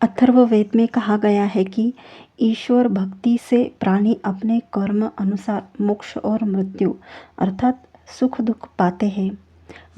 अथर्ववेद में कहा गया है कि ईश्वर भक्ति से प्राणी अपने कर्म अनुसार मोक्ष और मृत्यु अर्थात सुख दुख पाते हैं।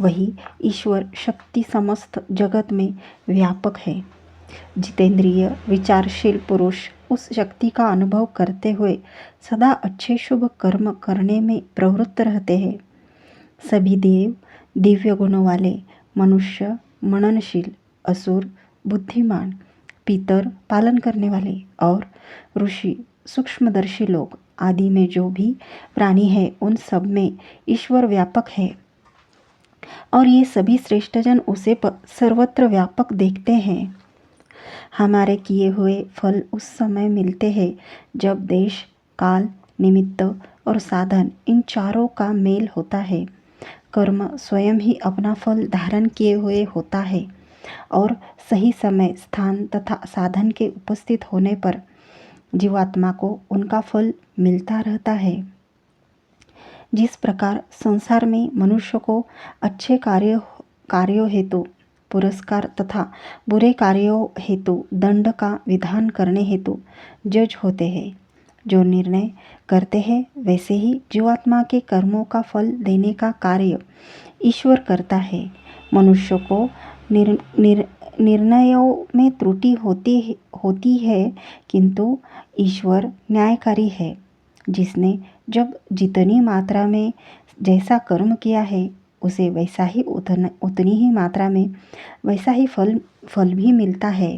वही ईश्वर शक्ति समस्त जगत में व्यापक है। जितेंद्रिय विचारशील पुरुष उस शक्ति का अनुभव करते हुए सदा अच्छे शुभ कर्म करने में प्रवृत्त रहते हैं। सभी देव दिव्य गुणों वाले, मनुष्य मननशील, असुर बुद्धिमान, पितर पालन करने वाले और ऋषि सूक्ष्मदर्शी लोग आदि में जो भी प्राणी है उन सब में ईश्वर व्यापक है और ये सभी श्रेष्ठजन उसे सर्वत्र व्यापक देखते हैं। हमारे किए हुए फल उस समय मिलते हैं जब देश, काल, निमित्त और साधन इन चारों का मेल होता है। कर्म स्वयं ही अपना फल धारण किए हुए होता है और सही समय, स्थान तथा साधन के उपस्थित होने पर जीवात्मा को उनका फल मिलता रहता है। जिस प्रकार संसार में मनुष्य को अच्छे कार्यों हेतु पुरस्कार तथा बुरे कार्यों हेतु दंड का विधान करने हेतु जज होते हैं, जो निर्णय करते हैं वैसे ही जीवात्मा के कर्मों का फल देने का कार्य ईश्वर करता है। मनुष्य को निर्णयों में त्रुटि होती है किंतु ईश्वर न्यायकारी है। जिसने जब जितनी मात्रा में जैसा कर्म किया है उसे वैसा ही उतनी ही मात्रा में वैसा ही फल भी मिलता है।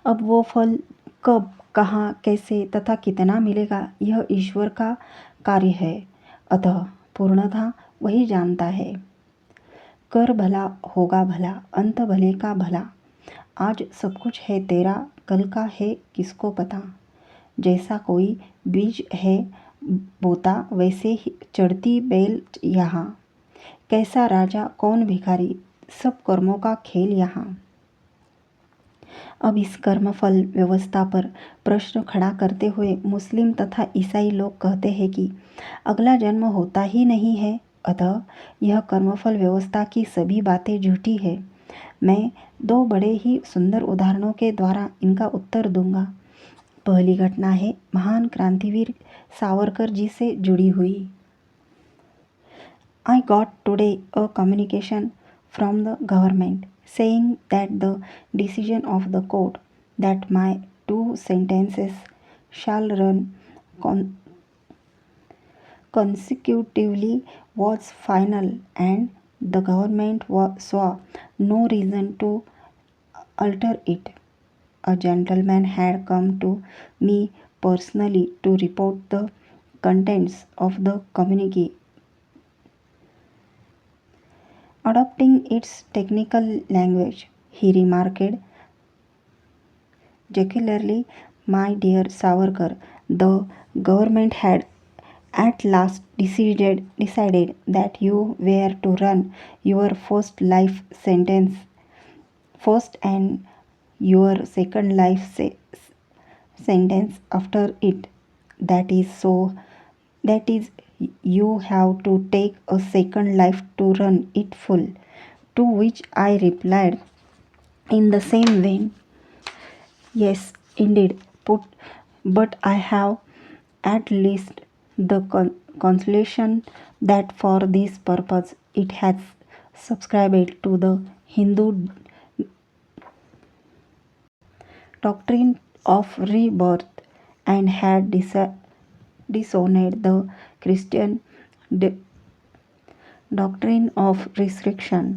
अब वो फल कब, कहाँ, कैसे तथा कितना मिलेगा यह ईश्वर का कार्य है, अतः पूर्णतः वही जानता है। कर भला होगा भला, अंत भले का भला। आज सब कुछ है तेरा, कल का है किसको पता। जैसा कोई बीज है बोता वैसे ही चढ़ती बेल यहाँ। कैसा राजा कौन भिखारी, सब कर्मों का खेल यहाँ। अब इस कर्मफल व्यवस्था पर प्रश्न खड़ा करते हुए मुस्लिम तथा ईसाई लोग कहते हैं कि अगला जन्म होता ही नहीं है, अतः यह कर्मफल व्यवस्था की सभी बातें झूठी है। मैं दो बड़े ही सुंदर उदाहरणों के द्वारा इनका उत्तर दूंगा। पहली घटना है महान क्रांतिवीर सावरकर जी से जुड़ी हुई। I got today a communication from the government saying that the decision of the court that my 2 sentences shall run consecutively was final, and the government saw no reason to alter it. A gentleman had come to me personally to report the contents of the communique, adopting its technical language. He remarked jocularly, "My dear Savarkar, the government had at last decided that you were to run your first life sentence first and your second life sentence after it. That is, you have to take a second life to run it full." To which I replied in the same vein, "Yes, indeed, but I have at least the consolation that for this purpose it has subscribed to the Hindu doctrine of rebirth and had disowned the Christian doctrine of resurrection."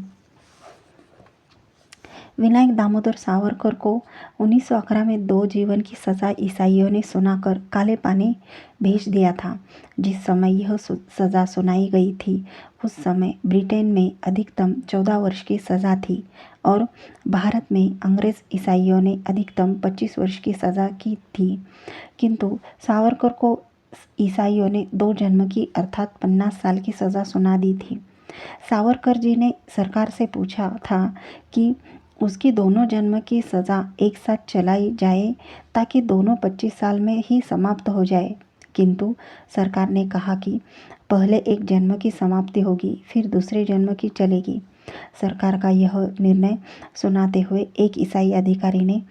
Vinayak Damodar Savarkar को 1911 में 2 जीवन की सज़ा ईसाइयों ने सुनाकर काले पानी भेज दिया था। जिस समय यह सज़ा सुनाई गई थी उस समय ब्रिटेन में अधिकतम 14 वर्ष की सज़ा थी और भारत में अंग्रेज़ ईसाइयों ने अधिकतम 25 वर्ष की सज़ा की थी, किंतु सावरकर को ईसाइयों ने 2 जन्म की अर्थात 50 साल की सज़ा सुना दी थी। सावरकर जी ने सरकार से पूछा था कि उसकी दोनों जन्म की सज़ा एक साथ चलाई जाए ताकि दोनों 25 साल में ही समाप्त हो जाए, किंतु सरकार ने कहा कि पहले एक जन्म की समाप्ति होगी फिर दूसरे जन्म की चलेगी। सरकार का यह निर्णय सुनाते हुए एक ईसाई अधिकारी ने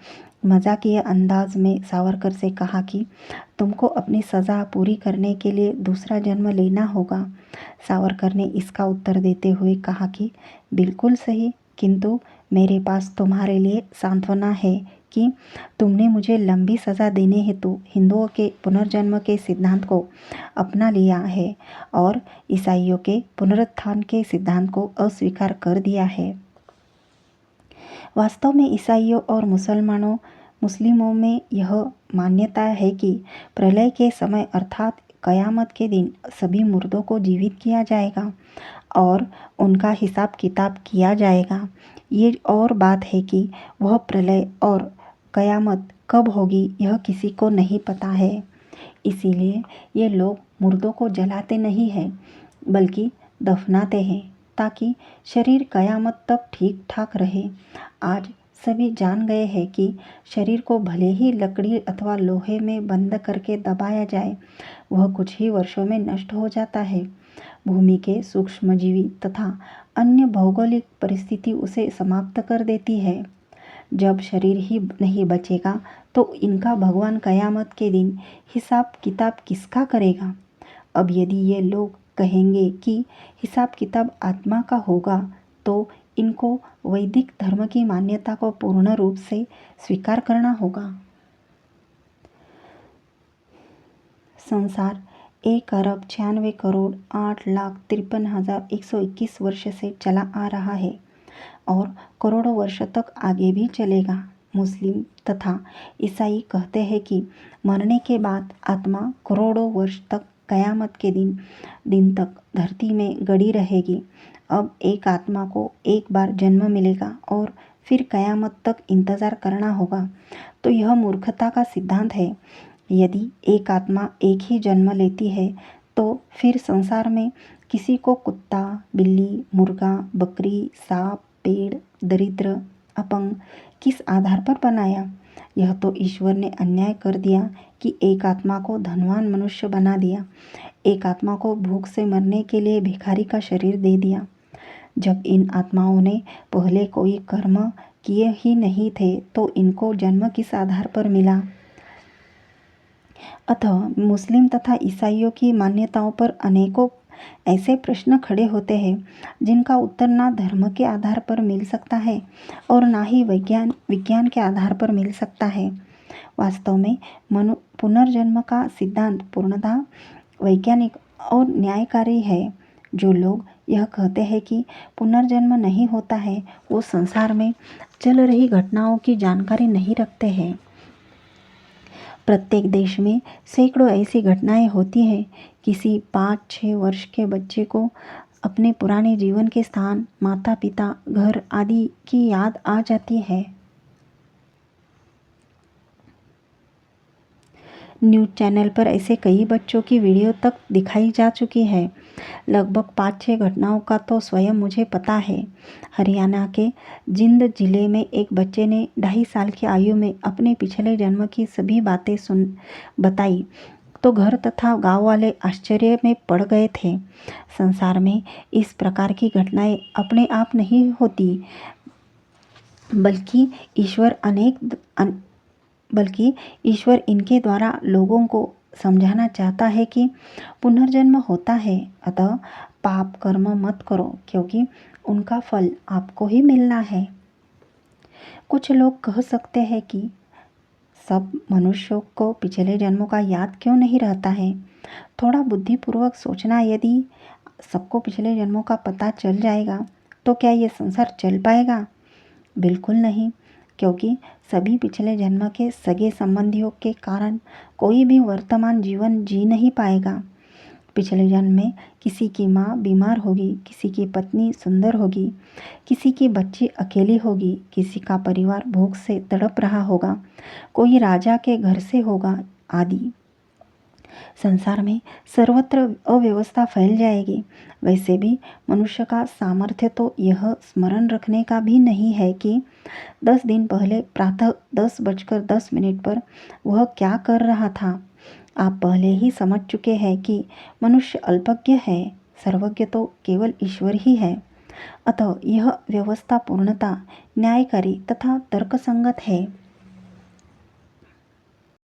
मजाकिया अंदाज में सावरकर से कहा कि तुमको अपनी सज़ा पूरी करने के लिए दूसरा जन्म लेना होगा। सावरकर ने इसका उत्तर देते हुए कहा कि बिल्कुल सही, किंतु मेरे पास तुम्हारे लिए सांत्वना है कि तुमने मुझे लंबी सज़ा देने हेतु हिंदुओं के पुनर्जन्म के सिद्धांत को अपना लिया है और ईसाइयों के पुनरुत्थान के सिद्धांत को अस्वीकार कर दिया है। वास्तव में ईसाइयों और मुस्लिमों में यह मान्यता है कि प्रलय के समय अर्थात कयामत के दिन सभी मुर्दों को जीवित किया जाएगा और उनका हिसाब किताब किया जाएगा। ये और बात है कि वह प्रलय और कयामत कब होगी यह किसी को नहीं पता है। इसीलिए ये लोग मुर्दों को जलाते नहीं हैं बल्कि दफनाते हैं ताकि शरीर कयामत तक ठीक ठाक रहे। आज सभी जान गए हैं कि शरीर को भले ही लकड़ी अथवा लोहे में बंद करके दबाया जाए, वह कुछ ही वर्षों में नष्ट हो जाता है। भूमि के सूक्ष्मजीवी तथा अन्य भौगोलिक परिस्थिति उसे समाप्त कर देती है। जब शरीर ही नहीं बचेगा तो इनका भगवान कयामत के दिन हिसाब किताब किसका करेगा। अब यदि ये लोग कहेंगे कि हिसाब किताब आत्मा का होगा तो इनको वैदिक धर्म की मान्यता को पूर्ण रूप से स्वीकार करना होगा। संसार 1,96,8,53,121 वर्ष से चला आ रहा है और करोड़ों वर्ष तक आगे भी चलेगा। मुस्लिम तथा ईसाई कहते हैं कि मरने के बाद आत्मा करोड़ों वर्ष तक कयामत के दिन तक धरती में गड़ी रहेगी। अब एक आत्मा को एक बार जन्म मिलेगा और फिर कयामत तक इंतज़ार करना होगा, तो यह मूर्खता का सिद्धांत है। यदि एक आत्मा एक ही जन्म लेती है तो फिर संसार में किसी को कुत्ता, बिल्ली, मुर्गा, बकरी, सांप, पेड़, दरिद्र, अपंग किस आधार पर बनाया। यह तो ईश्वर ने अन्याय कर दिया कि एक आत्मा को धनवान मनुष्य बना दिया, एक आत्मा को भूख से मरने के लिए भिखारी का शरीर दे दिया। जब इन आत्माओं ने पहले कोई कर्म किए ही नहीं थे तो इनको जन्म किस आधार पर मिला। अतः मुस्लिम तथा ईसाइयों की मान्यताओं पर अनेकों ऐसे प्रश्न खड़े होते हैं जिनका उत्तर ना धर्म के आधार पर मिल सकता है और ना ही विज्ञान के आधार पर मिल सकता है। वास्तव में पुनर्जन्म का सिद्धांत पूर्णतः वैज्ञानिक और न्यायकारी है। जो लोग यह कहते हैं कि पुनर्जन्म नहीं होता है वो संसार में चल रही घटनाओं की जानकारी नहीं रखते हैं। प्रत्येक देश में सैकड़ों ऐसी घटनाएं होती हैं। किसी 5-6 वर्ष के बच्चे को अपने पुराने जीवन के स्थान, माता पिता, घर आदि की याद आ जाती है। न्यूज़ चैनल पर ऐसे कई बच्चों की वीडियो तक दिखाई जा चुकी है। लगभग 5-6 घटनाओं का तो स्वयं मुझे पता है। हरियाणा के जिंद जिले में एक बच्चे ने 2.5 साल की आयु में अपने पिछले जन्म की सभी बातें बताई तो घर तथा गांव वाले आश्चर्य में पड़ गए थे। संसार में इस प्रकार की घटनाएं अपने आप नहीं होती, बल्कि ईश्वर इनके द्वारा लोगों को समझाना चाहता है कि पुनर्जन्म होता है। अतः पाप कर्म मत करो क्योंकि उनका फल आपको ही मिलना है। कुछ लोग कह सकते हैं कि सब मनुष्यों को पिछले जन्मों का याद क्यों नहीं रहता है। थोड़ा बुद्धिपूर्वक सोचना, यदि सबको पिछले जन्मों का पता चल जाएगा तो क्या ये संसार चल पाएगा? बिल्कुल नहीं, क्योंकि सभी पिछले जन्म के सगे संबंधियों के कारण कोई भी वर्तमान जीवन जी नहीं पाएगा। पिछले जन्म में किसी की माँ बीमार होगी, किसी की पत्नी सुंदर होगी, किसी की बच्ची अकेली होगी, किसी का परिवार भूख से तड़प रहा होगा, कोई राजा के घर से होगा आदि। संसार में सर्वत्र अव्यवस्था फैल जाएगी। वैसे भी मनुष्य का सामर्थ्य तो यह स्मरण रखने का भी नहीं है कि 10 दिन पहले प्रातः 10:10 पर वह क्या कर रहा था। आप पहले ही समझ चुके हैं कि मनुष्य अल्पज्ञ है, सर्वज्ञ तो केवल ईश्वर ही है। अतः यह व्यवस्था पूर्णतः न्यायकारी तथा तर्कसंगत है।